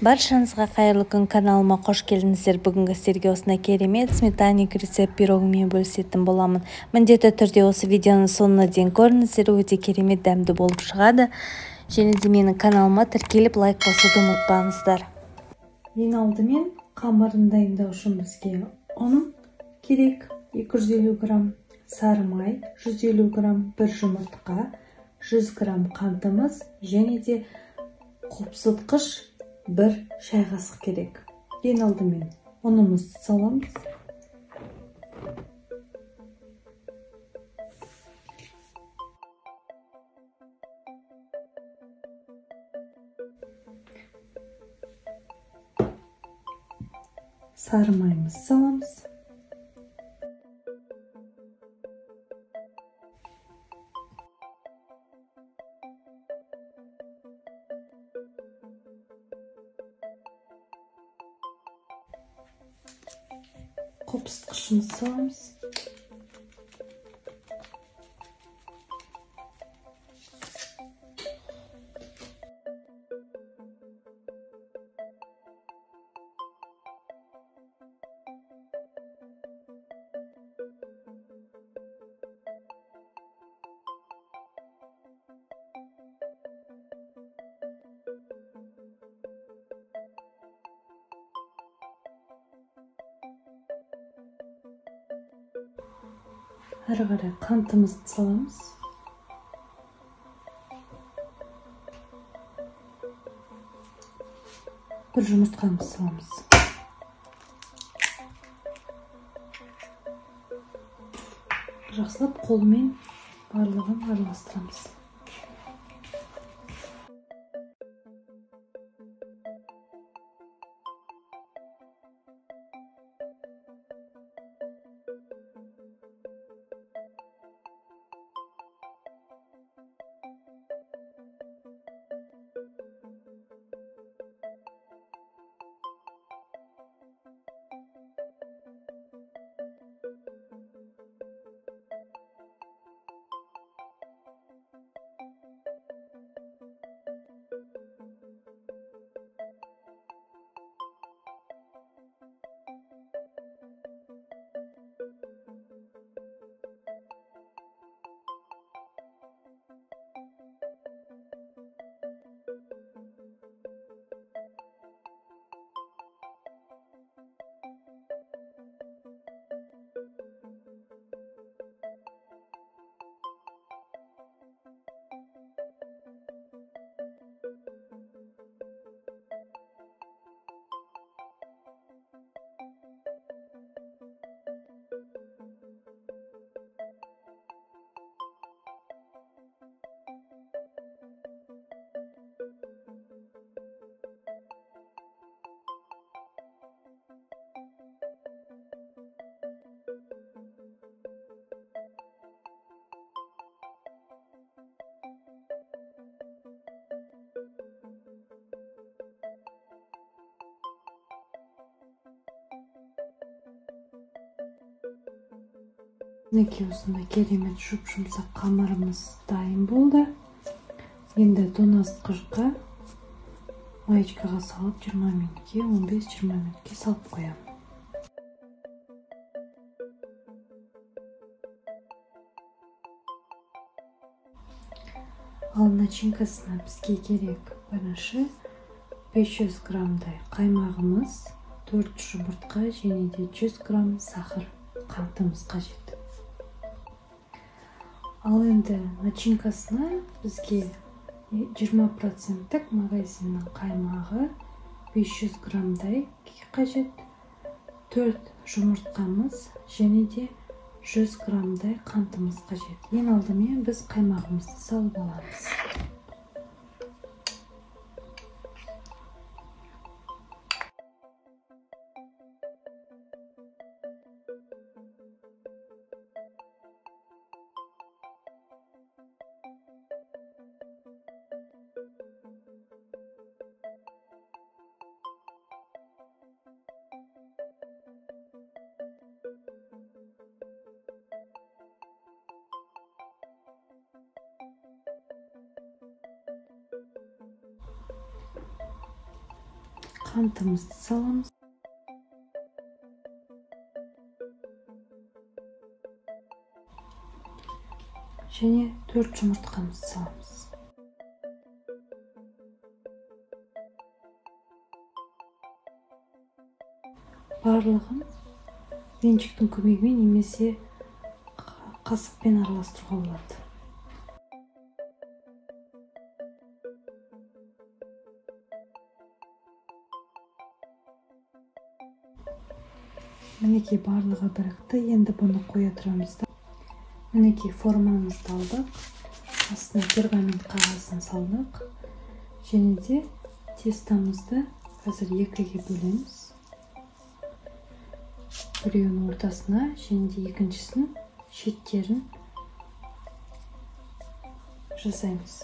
Баршаңызға қайырлы күн, каналыма қош келдіңіздер. Бүгінгі сіздерге осындай керемет сметанник рецепт пирогымен бөлісетін боламын. Міндетті түрде осы видеоның соңына дейін көріңіздер, өте керемет дәмді болып шығады. Және де менің каналыма тіркеліп лайк басуды ұмытпаңыздар. Ең алдымен қамырын дайындау үшін бізге ұн керек, 250 грамм, сары май 150 грамм, 1 жұмыртқа, 100 грамм қантымыз және де қопсытқыш 1 шай қасық керек. Ең алдымен ұнымызды саламыз. Сары майымызды саламыз. Қопсытқышымызды саламыз. Әрі қарай қантымызды саламыз. Бір жұмыртқамызды саламыз. Жақсылап қолмен барлығын араластырамыз. Мінекей осындай керемет жұп-жұмсақ қамырымыз дайын болды. Енді тоңазытқышқа маечкаға салып 20 минутке, 15-20 минутке салып қоямын. Ал начинкасына бізге керек бірінші 500 граммдай қаймағымыз, 4 жұмыртқа және де 100 грамм сахар қантымыз қажет. Ал енді начинкасына бізге 20% магазиннің қаймағы 500 граммдай қажет, 4 жұмыртқамыз және де 100 граммдай қантымыз қажет. Ең алдымен біз қаймағымызды салып аламыз. қантымызды саламыз. Және 4 жұмыртқамызды саламыз. Барлығын венчиктің көмегімен немесе қасықпен араластыруға болады. Мінекей барлығы бірікті. Енді бұны қоя тұрамыз. Мінекей формамызды алдық. Астына пергамент қағазын салдық. Және де тестамызды қазір екіге бөлеміз. Біреуінің ортасына, және де екіншісінің шеттерін жасаймыз.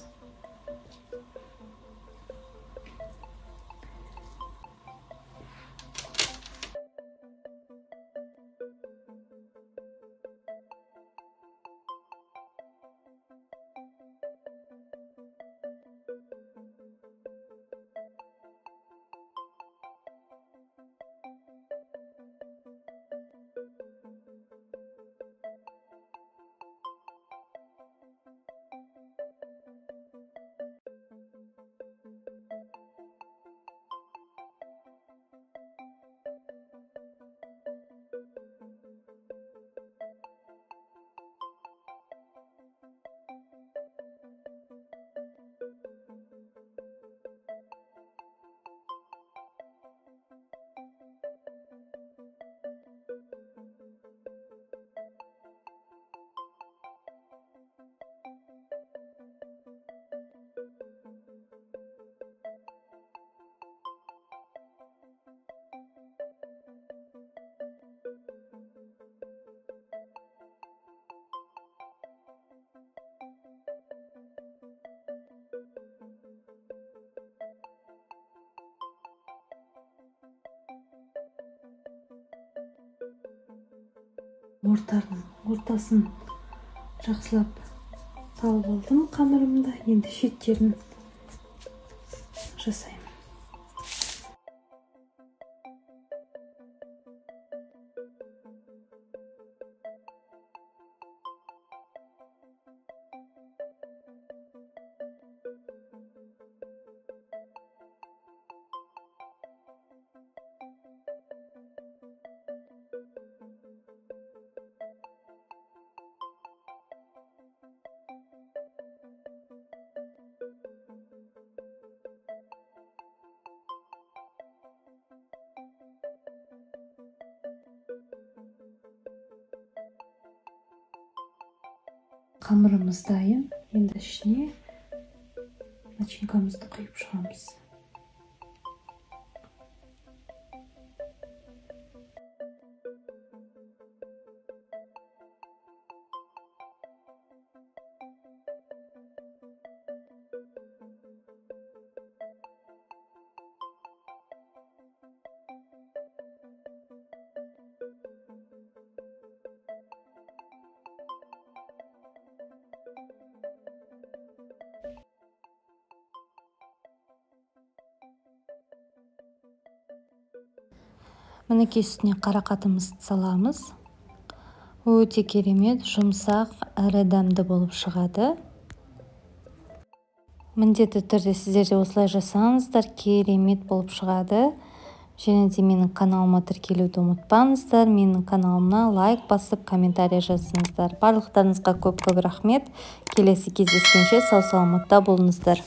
Ортасын жақсылап салып алдым қамырымда. Енді шеттерін жасаймын. Қамырымыз дайын. Енді ішіне начинкамызды құйып шығамыз. Мінекей үстіне қарақатымызды саламыз. Өте керемет, жұмсақ, әрі дәмді болып шығады. Міндетті түрде сіздер де осылай жасаңыздар, керемет болып шығады. Және де менің каналыма тіркелуді ұмытпаңыздар. Менің каналымна лайк басып, комментарий жазыңыздар. Барлықтарыңызға көп рахмет. Келесі кездескенше сау саламатта болыңыздар.